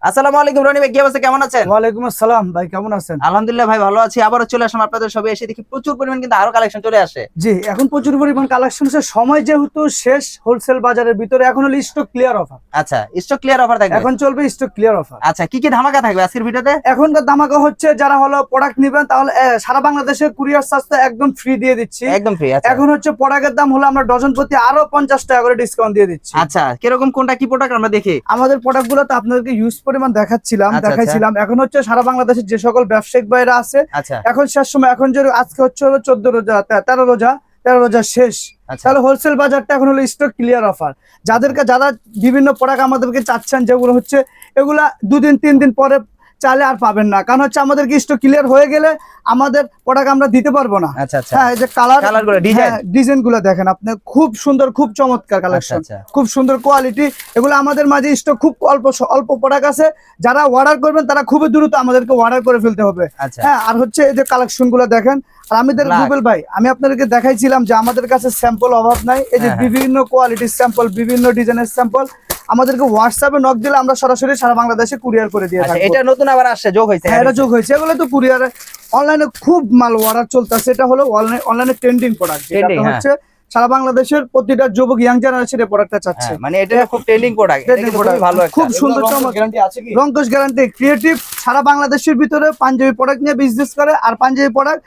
আসসালামু আলাইকুম রনি ভাই, কি অবস্থা, কেমন আছেন? ওয়ালাইকুম আসসালাম ভাই, কেমন আছেন? আলহামদুলিল্লাহ ভাই, ভালো আছি। আবারও চলে আসলাম আপনাদের সবে, এসে দেখি প্রচুর পরিমাণ কিন্তু আরো কালেকশন চলে আসে। জি, এখন প্রচুর পরিমাণ কালেকশন আছে। সময় যেহেতু শেষ, হোলসেল বাজারের ভিতরে এখন হলো স্টক ক্লিয়ার অফার। আচ্ছা, স্টক ক্লিয়ার অফার থাকবে, এখন চলবে স্টক ক্লিয়ার অফার। আচ্ছা, কি কি ধামাকা থাকবে আজকের ভিডিওতে? এখনকার ধামাকা হচ্ছে, যারা হলো প্রোডাক্ট নেবেন তাহলে সারা বাংলাদেশে কুরিয়ার চার্জ একদম ফ্রি দিয়ে দিচ্ছি, একদম ফ্রি। আচ্ছা, এখন হচ্ছে প্রোডাক্টের দাম হলো আমরা ডজন প্রতি আরো 50 টাকা করে ডিসকাউন্ট দিয়ে দিচ্ছি। আচ্ছা, কিরকম কোনটা কি প্রোডাক্ট আমরা দেখি? আমাদের প্রোডাক্ট গুলো তো আপনাদেরকে ইউজ পরিমাণ দেখাচ্ছিলাম, আচ্ছা, দেখাইছিলাম। এখন হচ্ছে সারা বাংলাদেশের যে সকল ব্যবসায়িক ভাইরা আছে, আচ্ছা এখন শেষ সময়, এখন যে আজকে হচ্ছে হলো 14 রোজা, 13 রোজা শেষ, আচ্ছা তাহলে হোলসেল বাজারটা এখন হলো স্টক ক্লিয়ার অফার। যারা বিভিন্ন প্রোডাক্ট আমাদেরকে চাচ্ছেন, যেগুলো হচ্ছে এগুলা 2-3 দিন পরে চাইলে আর পাবেন না, কারণ হচ্ছে আমাদেরকে স্টক ক্লিয়ার হয়ে গেলে আমাদের প্রোডাক্ট আমরা দিতে পারবো না। আচ্ছা আচ্ছা, হ্যাঁ, এই যে কালার গুলো, ডিজাইন গুলো দেখেন আপনি, খুব সুন্দর, খুব চমৎকার কালেকশন, আচ্ছা খুব সুন্দর কোয়ালিটি। এগুলো আমাদের মাঝে স্টক খুব অল্প প্রোডাক্ট আছে। যারা অর্ডার করবেন তারা খুবই দ্রুত আমাদেরকে অর্ডার করে ফেলতে হবে। আচ্ছা হ্যাঁ, আর হচ্ছে এই যে কালেকশন গুলো দেখেন। আর আমাদের গুগল ভাই, আমি আপনাদেরকে দেখাইছিলাম যে আমাদের কাছে স্যাম্পল অভাব নাই। এই যে বিভিন্ন কোয়ালিটির স্যাম্পল, বিভিন্ন ডিজাইনের স্যাম্পল আমাদেরকে হোয়াটসঅ্যাপে নক দিলে আমরা সরাসরি সারা বাংলাদেশে কুরিয়ার করে দিয়ে থাকবো। এটা নতুন আবার আসছে, যোগ হয়েছে। হ্যাঁ, এটা যোগ হয়েছে। এগুলো তো কুরিয়ারে অনলাইনে খুব মাল অর্ডার চলতেছে। এটা হলো অনলাইনে ট্রেন্ডিং প্রোডাক্ট, এটা হচ্ছে সারা বাংলাদেশের প্রতিটা যুবক ইয়াং জেনারেশন এই প্রোডাক্টটা চাচ্ছে। মানে এটা খুব ট্রেন্ডিং প্রোডাক্ট, এটা কিন্তু খুবই ভালো, খুব সুন্দর, গ্যারান্টি আছে কি? রংকশ গ্যারান্টি। ক্রিয়েটিভ সারা বাংলাদেশের ভিতরে পাঞ্জাবি প্রোডাক্ট নিয়ে বিজনেস করে, আর পাঞ্জাবি প্রোডাক্ট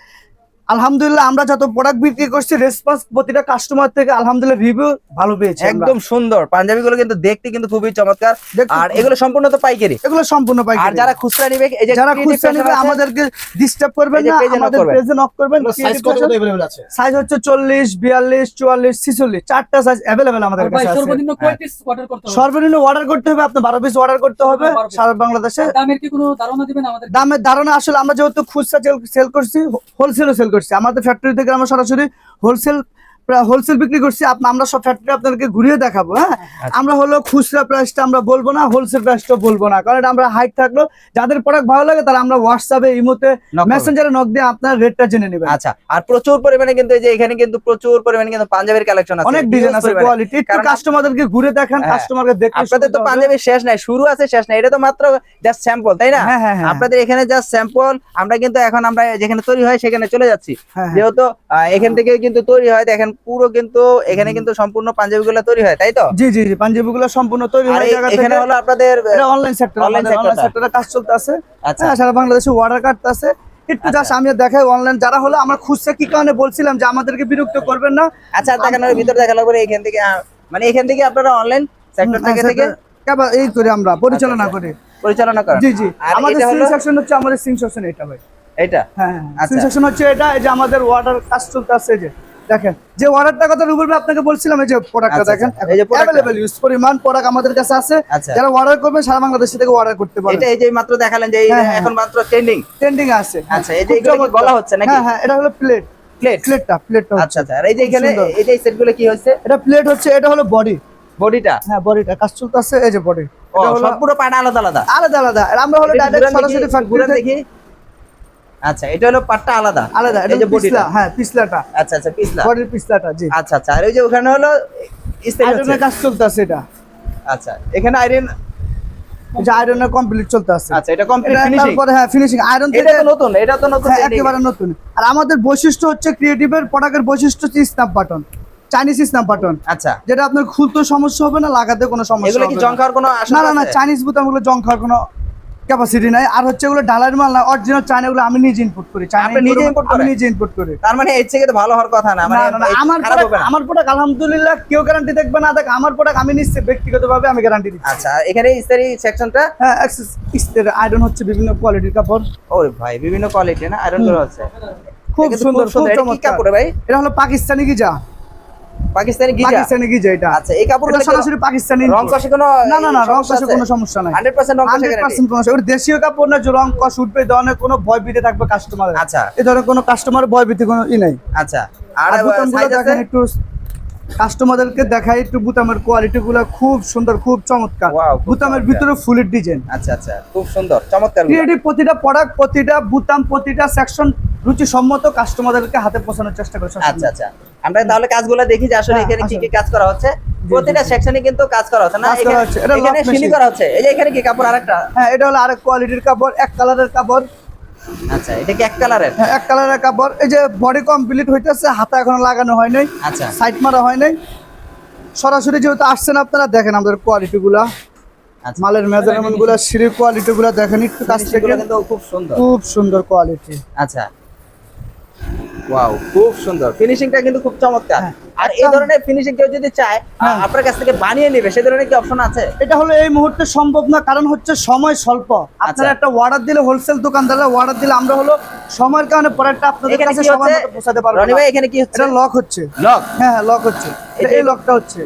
আলহামদুলিল্লাহ আমরা যত প্রোডাক্ট বিক্রি করছি, রেসপন্স প্রতিটা কাস্টমার থেকে আলহামদুলিল্লাহ রিভিউ ভালো পেয়েছি। একদম সুন্দর পাঞ্জাবি গুলো কিন্তু দেখতে কিন্তু খুবই চমৎকার। আর এগুলো সম্পূর্ণ তো পাইকারি, এগুলো সম্পূর্ণ পাইকারি। আর যারা খুচরা নেবে, এই যে যারা খুচরা নেবে আমাদেরকে ডিস্টার্ব করবেন না, আমাদের পেজে নক করবেন। সাইজ কত अवेलेबल আছে? সাইজ হচ্ছে 40, 42, 44, 46, চারটা সাইজ अवेलेबल আমাদের কাছে আছে। সর্বনিম্ন কয় পিস অর্ডার করতে হবে? সর্বনিম্ন অর্ডার করতে হবে আপনি 12 পিস অর্ডার করতে হবে সারা বাংলাদেশে। দামের কি কোনো ধারণা দিবেন আমাদের? দামের ধারণা আসলে আমরা যেহেতু খুচরা সেল করছি, হোলসেলও সেল করছি, আমাদের ফ্যাক্টরি থেকে আমরা সরাসরি হোলসেল বিক্রি করছি। আমরা সব ফ্যাক্টরি আপনাদেরকে ঘুরিয়ে দেখাবো। হ্যাঁ, আমরা হলো খুচরা প্রাইসটা আমরা বলবো না, হোলসেল প্রাইসটা বলবো না, কারণ আমরা হাইট থাকলো। যাদের প্রোডাক্ট ভালো লাগে তারা আমরা হোয়াটসঅ্যাপে, ইমোতে, মেসেঞ্জারে নক দিয়ে আপনার রেটটা জেনে নেবেন। আচ্ছা, আর প্রচুর পরিমাণে কিন্তু এই যে এখানে কিন্তু প্রচুর পরিমাণে কিন্তু পাঞ্জাবির কালেকশন আছে, অনেক ডিজাইন আছে, কোয়ালিটি। একটু কাস্টমারদেরকে ঘুরে দেখান, কাস্টমারকে দেখতে। আপনাদের তো পাঞ্জাবির শেষ নাই, শুরু আছে শেষ নাই, এটা তো মাত্র জাস্ট স্যাম্পল, তাই না? আপনাদের এখানে জাস্ট স্যাম্পল। আমরা কিন্তু এখন আমরা যেখানে তৈরি হয় সেখানে চলে যাচ্ছি, যেহেতু এখান থেকে কিন্তু তৈরি হয়। দেখেন পুরো কিন্তু এখানে কিন্তু সম্পূর্ণ পাঞ্জাবিগুলো তৈরি হয়, তাই তো? জি জি জি, পাঞ্জাবিগুলো সম্পূর্ণ তৈরি হয় জায়গা থেকে। এখানে হলো আপনাদের অনলাইন সেক্টর, অনলাইন সেক্টরে কাজ চলতেছে। আচ্ছা, সারা বাংলাদেশে অর্ডার কাটতেছে। একটু জাস্ট আমি দেখাই অনলাইন যারা হলো, আমরা খুচরা কি কারণে বলছিলাম যে আমাদেরকে বিরক্ত করবেন না। আচ্ছা, দেখানোর ভিতর দেখানোর পরে এখান থেকে মানে এখান থেকে আপনারা অনলাইন সেক্টর থেকে এই করে আমরা পরিচালনা করি। জি জি, আমাদের সিং সেকশন হচ্ছে, আমাদের সিং সেকশন এটা ভাই, এটা। হ্যাঁ, সিং সেকশন হচ্ছে এটা। এই যে আমাদের অর্ডার কাজ চলতেছে, যে দেখেন যে অর্ডারটা কথা রুবেল ভাই আপনাকে বলছিলাম, এই যে প্রোডাক্টটা দেখেন, এই যে अवेलेबल ইউজ পরিমাণ প্রোডাক্ট আমাদের কাছে আছে। যারা অর্ডার করবে সারা বাংলাদেশ থেকে অর্ডার করতে পারবে। এটা এই যে মাত্র দেখালেন যে এখন মাত্র ট্রেন্ডিং আছে। আচ্ছা, এই যে এগুলো বলা হচ্ছে নাকি? হ্যাঁ, এটা হলো প্লেটটা। আচ্ছা আচ্ছা, আর এই যে এখানে এই যে সেটগুলো কি হচ্ছে? এটা প্লেট হচ্ছে, এটা হলো বডিটা। হ্যাঁ, বডিটা কাজ চলতেছে। এই যে বডি, এটা হলো পুরো পাটা আলাদা আলাদা। আর আমরা হলো ডাইরেক্ট সরাসরি ফ্যাক্টরি দেখি। আচ্ছা, এটা হলো পাটটা আলাদা। এই যে বডিটা, হ্যাঁ, পিছলাটা। আচ্ছা আচ্ছা, পিছলা, বডির পিছলাটা। জি, আচ্ছা আচ্ছা। আর এই যে ওখানে হলো আয়রনের কাজ চলতেছে এটা। আচ্ছা, এখানে আয়রন, যে আয়রনের কমপ্লিট চলতেছে। আচ্ছা, এটা কমপ্লিট ফিনিশিং। তারপরে হ্যাঁ, ফিনিশিং আয়রন থেকে। এটা তো নতুন, একেবারে নতুন। আর আমাদের বৈশিষ্ট্য হচ্ছে, ক্রিয়েটিভের প্রোডাক্টের বৈশিষ্ট্য হচ্ছে snap button, Chinese snap button. আচ্ছা, যেটা আপনার খুলতে সমস্যা হবে না, লাগাতে কোনো সমস্যা হবে না। এগুলো কি জং খাওয়ার কোনো আশঙ্কা আছে? না, চাইনিজ বোতামগুলো জং খাওয়ার কোনো ক্যাপাসিটি নাই। আর হচ্ছে এগুলো ডালার মাল না, অরিজিনাল চায়না। এগুলো আমি নিজে ইম্পোর্ট করি, আমি নিজে ইম্পোর্ট করি। তার মানে এর থেকে তো ভালো হওয়ার কথা না। মানে আমার প্রোডাক্ট আলহামদুলিল্লাহ কেউ গ্যারান্টি দেখবে না। দেখ, আমার প্রোডাক্ট আমি নিশ্চয় ব্যক্তিগতভাবে আমি গ্যারান্টি দিচ্ছি। আচ্ছা, এখানে ইস্তারি সেকশনটা, হ্যাঁ, ইস্তারি আয়রন হচ্ছে বিভিন্ন কোয়ালিটির কাপড়। ওরে ভাই, বিভিন্ন কোয়ালিটি না আয়রন করা আছে, খুব সুন্দর, খুব চমৎকার কাপড় ভাই। এটা হলো পাকিস্তানি গিজা। পাকিস্তানি গিজা এটা। আচ্ছা, এই কাপড়টা সরাসরি পাকিস্তানি। রং কষে কোনো না, রং কষে কোনো সমস্যা নাই। 100% রং কষে গ্যারান্টি। 100% কোনো সমস্যা। দেশীয় কাপড় না যে রং কষ উঠবে, এই ধরনের কোনো ভয় ভীতি থাকবে কাস্টমারের। আচ্ছা, এই ধরনের কোনো কাস্টমার ভয় ভীতি কোনো নাই। আচ্ছা, আর বুতামগুলো দেখেন একটু, কাস্টমারদেরকে দেখাই একটু। বুতামের কোয়ালিটি গুলো খুব সুন্দর, খুব চমৎকার। বুতামের ভিতরে ফুলের ডিজাইন। আচ্ছা আচ্ছা, খুব সুন্দর, চমৎকার। ক্রিয়েটিভ প্রতিটা প্রোডাক্ট, প্রতিটা বুতাম, প্রতিটা সেকশন রুচি সম্মত কাস্টমারদেরকে হাতে পৌঁছানোর চেষ্টা করছি। আচ্ছা আচ্ছা, আমরা তাহলে কাজগুলো দেখি যে আসলে এখানে কি কি কাজ করা হচ্ছে। প্রতিটা সেকশনে কিন্তু কাজ করা হচ্ছে না, কাজ করা হচ্ছে। এটা এখানে lock সিলি machine। করা হচ্ছে। এই যে এখানে কি কাপড় আরেকটা? হ্যাঁ, এটা হলো আরেক কোয়ালিটির কাপড়, এক কালারের কাপড়। আচ্ছা, এটা কি এক কালারের? হ্যাঁ, এক কালারের কাপড়। এই যে বডি কমপ্লিট হইতেছে, হাতা এখনো লাগানো হয় নাই, আচ্ছা, সাইড মারা হয় নাই। সরাসরি যেহেতু আসছেন আপনারা, দেখেন আমাদের কোয়ালিটি গুলা, আচ্ছা। মালের মেজারমেন্ট গুলা, সিঁড়ির কোয়ালিটি গুলা দেখেন একটু কাছ থেকে, জিনিসগুলো কিন্তু খুব সুন্দর। খুব সুন্দর কোয়ালিটি। আচ্ছা, ওয়াও, খুব সুন্দর ফিনিশিংটা কিন্তু খুব চমৎকার। হ্যাঁ, আর এই ধরনের ফিনিশিং কেউ যদি চায় হ্যাঁ। আপনার কাছ থেকে বানিয়ে নেবে, সেই ধরনের কি অপশন আছে? এটা হলো এই মুহূর্তে সম্ভব না, কারণ হচ্ছে সময় স্বল্প। আপনারা একটা অর্ডার দিলে, হোলসেল দোকানদাররা অর্ডার দিলে, আমরা হলো সময়ের কারণে প্রোডাক্টটা আপনাদের এখানে কাছে কি সময় হচ্ছে? মতো পৌঁছাতে পারবো রনি না। ভাই, এখানে কি হচ্ছে? এটা লক হচ্ছে। লক? হ্যাঁ, লক হচ্ছে। এই লকটা হচ্ছে।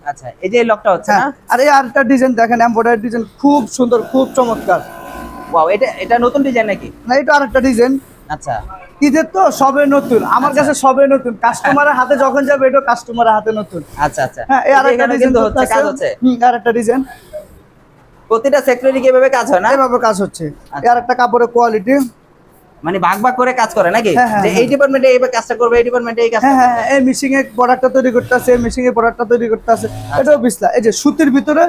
আচ্ছা, এই যে এই লকটা হচ্ছে হ্যাঁ, না? আর এই আরেকটা ডিজাইন দেখেন, এমব্রয়ডারি ডিজাইন, খুব সুন্দর, খুব চমৎকার। ওয়াও, এটা নতুন ডিজাইন নাকি? না, এটা আরেকটা ডিজাইন। আচ্ছা, ঈদের তো সবে নতুন, আমার কাছে সবে নতুন। কাস্টমারের হাতে যখন যাবে, এটা কাস্টমারের হাতে নতুন। আচ্ছা, আচ্ছা। হ্যাঁ, এই আরেকটা এখানে ডিজাইন কিন্তু হচ্ছে, কাজ হচ্ছে। আরেকটা ডিজাইন, প্রতিটা সেক্টরে কি এভাবে কাজ হয় না? এভাবে কাজ হচ্ছে। এই আরেকটা কাপড়ের কোয়ালিটি। মানে ভাগ ভাগ করে কাজ করে নাকি? হ্যাঁ, হ্যাঁ, যে এই ডিপার্টমেন্টে এই কাজটা করবে, এই ডিপার্টমেন্টে এই কাজটা হ্যাঁ, হ্যাঁ, করবে। এই মিশিং এর প্রোডাক্টটা তৈরি করতে আছে, মিশিং এর প্রোডাক্টটা তৈরি করতে আছে। এটাও বিসলা। এই যে সুতির ভিতরে,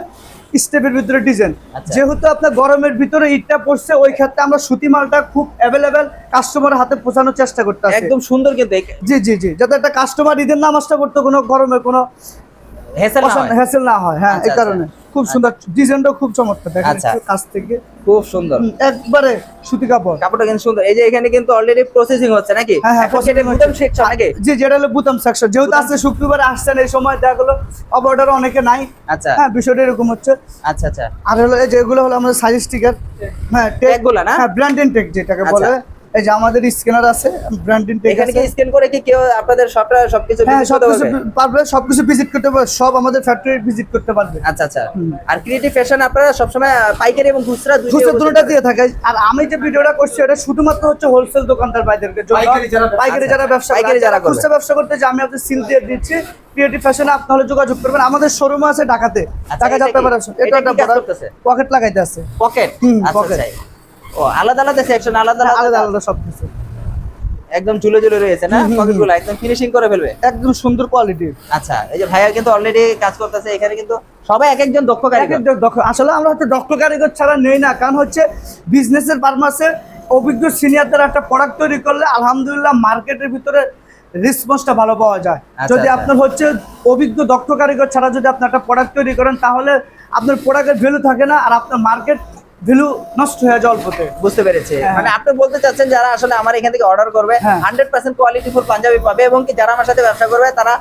স্টেপের ভিতরে ডিজাইন। আচ্ছা। যেহেতু আপনার গরমের ভিতরে ঈদটা পড়ছে, ওই ক্ষেত্রে আমরা সুতি মালটা খুব অ্যাভেলেবেল কাস্টমারের হাতে পৌঁছানোর চেষ্টা করতে আছি। একদম সুন্দর কিন্তু জি জি জি, যাতে একটা কাস্টমার ঈদের নামাজটা করতে কোনো গরমের কোনো হেসেল না হয়। হ্যাসেল না হয়। হ্যাঁ, আচ্ছা, এই কারণে খুব সুন্দর ডিজাইনটা, খুব চমৎকার। দেখেন আচ্ছা। একটু কাছ থেকে, খুব সুন্দর একবারে সুতি কাপড়। কাপড়টা কিন্তু সুন্দর। এই যে এখানে কিন্তু অলরেডি প্রসেসিং হচ্ছে নাকি? হ্যাঁ, হ্যাঁ, এখন সেটা বুতাম সেকশন নাকি? জি, যেটা হলো বুতাম সেকশন। যেহেতু আজকে শুক্রবার আসছেন, এই সময় দেখা গেলো অর্ডার অনেকে নাই। আচ্ছা, হ্যাঁ, বিষয়টা এরকম হচ্ছে। আচ্ছা, আচ্ছা। আর হলো এই যেগুলো হলো আমাদের সাইজ স্টিকার। হ্যাঁ, Tag গুলা না? হ্যাঁ, ব্র্যান্ডিং ট্যাগ যেটাকে আচ্ছা। বলে। এই যে আমাদের স্ক্যানার আছে, ব্র্যান্ডিং ট্যাগ এখানে আছে। কি স্ক্যান করে কি কেউ আপনাদের সবকিছু হ্যাঁ, visit করতে সবকিছু পারবে? পারবে, সবকিছু ভিজিট করতে পারবে, সব আমাদের ফ্যাক্টরি ভিজিট করতে পারবে। আচ্ছা, আচ্ছা। আর ক্রিয়েটিভ ফ্যাশন আপনারা সবসময় পাইকারি এবং খুচরা খুচরা দুটোটা দিয়ে থাকে। আর আমি যে ভিডিওটা করছি, এটা শুধুমাত্র হচ্ছে হোলসেল দোকানদার ভাইদেরকে জন্য, পাইকারি যারা ব্যবসা পাইকারি করে, যারা করবে। খুচরা ব্যবসা করতে, যে আমি আপনাদের সিল দিয়ে দিচ্ছি ক্রিয়েটিভ ফ্যাশনে, আপনি হলে যোগাযোগ করবেন। আমাদের শোরুম আছে ঢাকাতে, আচ্ছা, ঢাকা এটা যাত্রা কি? পারে আছে। এটা এটা কি একটা কাজ করতেছে? পকেট লাগাইতে আছে। পকেট? আচ্ছা, pocket। আচ্ছা। ও, আলাদা আলাদা সেকশন, আলাদা আলাদা আলাদা আলাদা সব কিছু, একদম ঝুলে ঝুলে রয়েছে না পকেটগুলো, একদম ফিনিশিং করে ফেলবে। একদম সুন্দর কোয়ালিটির। আচ্ছা, এই যে ভাইয়া কিন্তু অলরেডি কাজ করতেছে। এখানে কিন্তু সবাই এক একজন দক্ষ কারিগর। আসলে আমরা হচ্ছে দক্ষ কারিগর ছাড়া নেই না, কারণ হচ্ছে বিজনেসের পারপাসে অভিজ্ঞ সিনিয়রদের একটা প্রোডাক্ট তৈরি করলে আলহামদুলিল্লাহ মার্কেটের ভিতরে রেসপন্সটা ভালো পাওয়া যায়। আচ্ছা, যদি আচ্ছা। আপনার হচ্ছে অভিজ্ঞ দক্ষ কারিগর ছাড়া যদি আপনি একটা প্রোডাক্ট তৈরি করেন, তাহলে আপনার প্রোডাক্টের ভ্যালু থাকে না, আর আপনার মার্কেট ভ্যালু নষ্ট হয়ে যায় অল্পতে। বুঝতে পেরেছি। হ্যাঁ। মানে আপনি বলতে চাচ্ছেন যারা আসলে আমার এখান থেকে অর্ডার করবে হ্যাঁ। 100% কোয়ালিটিফুল পাঞ্জাবি পাবে, এবং কি যারা আমার সাথে ব্যবসা করবে তারা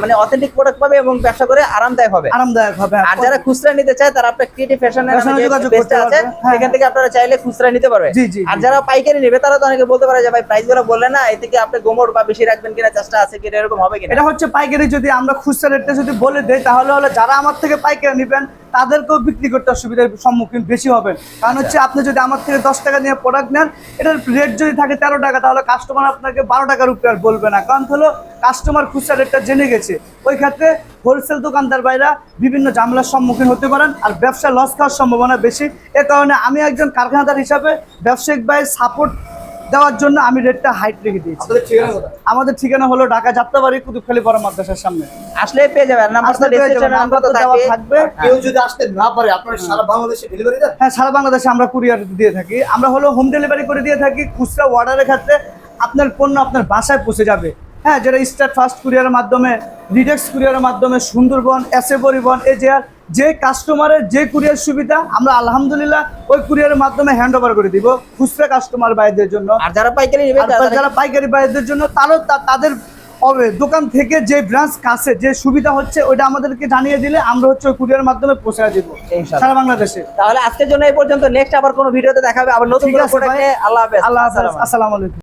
মানে অথেন্টিক প্রোডাক্ট পাবে এবং ব্যবসা করে আরামদায়ক হবে। আরামদায়ক হবে। আর যারা খুচরা নিতে চায় তারা আপনার ক্রিয়েটিভ ফ্যাশনের ফ্যাশনে যোগাযোগ করতে আছে, পারবে। হ্যাঁ, সেখান থেকে আপনারা চাইলে খুচরা নিতে পারবে। জি, জি, আর জি। যারা পাইকারি নেবে তারা তো অনেকে বলতে পারে যে ভাই প্রাইসগুলো বললেন না, এতে কি আপনি গোমড় বা বেশি রাখবেন কিনা, চেষ্টা আছে কিনা, এরকম হবে কিনা? এটা হচ্ছে পাইকারি। যদি আমরা খুচরা রেটটা যদি বলে দেই, তাহলে হলো যারা আমার থেকে পাইকারি নেবেন তাদেরকেও বিক্রি করতে অসুবিধার সম্মুখীন বেশি হবেন। কারণ হচ্ছে আপনি যদি আমার থেকে 10 টাকা নিয়ে প্রোডাক্ট নেন, এটার রেট যদি থাকে 13 টাকা, তাহলে কাস্টমার আপনাকে 12 টাকার উপরে আর বলবে না, কারণ হলো কাস্টমার খুচরা রেটটা জেনে গেছে। ওই ক্ষেত্রে হোলসেল দোকানদার ভাইরা বিভিন্ন ঝামেলার সম্মুখীন হতে পারেন, আর ব্যবসা লস খাওয়ার সম্ভাবনা বেশি। এ কারণে আমি একজন কারখানাদার হিসাবে ব্যবসায়িক ভাইয়ের সাপোর্ট দেওয়ার জন্য আমি রেটটা হাইট রেখে দিয়েছি। আমাদের ঠিকানা হলো ঢাকা যাত্রাবাড়ি, কুতুবখালী বড় মাদ্রাসার সামনে। আসলে পেয়ে যাবেন, নাম্বার তো ডেসক্রিপশনে নাম্বার তো দেওয়া থাকবে। থাকবে। কেউ যদি আসতে না পারে, আপনারা সারা বাংলাদেশে ডেলিভারি দেন? হ্যাঁ, সারা বাংলাদেশে আমরা কুরিয়ার দিয়ে থাকি। আমরা হলো হোম ডেলিভারি করে দিয়ে থাকি। খুচরা অর্ডারের ক্ষেত্রে আপনার পণ্য আপনার বাসায় পৌঁছে যাবে। হ্যাঁ, যেটা স্টার্ট ফার্স্ট কুরিয়ারের মাধ্যমে, রিডেক্স কুরিয়ারের মাধ্যমে, সুন্দরবন, এসএ পরিবহন, যে কাস্টমারের যে কুরিয়ার সুবিধা, আমরা আলহামদুলিল্লাহ ওই কুরিয়ারের মাধ্যমে হ্যান্ড ওভার করে দিব খুচরা কাস্টমার ভাইদের জন্য। আর যারা পাইকারি নেবে আর যারা পাইকারি ভাইদের জন্য, তাদের দোকান থেকে যে ব্রাঞ্চ কাছে যে সুবিধা হচ্ছে, ওইটা আমাদেরকে জানিয়ে দিলে আমরা হচ্ছে ওই কুরিয়ারের মাধ্যমে পৌঁছে দিব ইনশাআল্লাহ সারা বাংলাদেশে। তাহলে আজকের জন্য এই পর্যন্ত। নেক্সট আবার কোনো ভিডিওতে দেখা হবে, আবার নতুন ঠিক কোনো আছে ভাই। প্রোডাক্টে। আল্লাহ হাফেজ। আল্লাহ হাফেজ। আসসালামু আলাইকুম।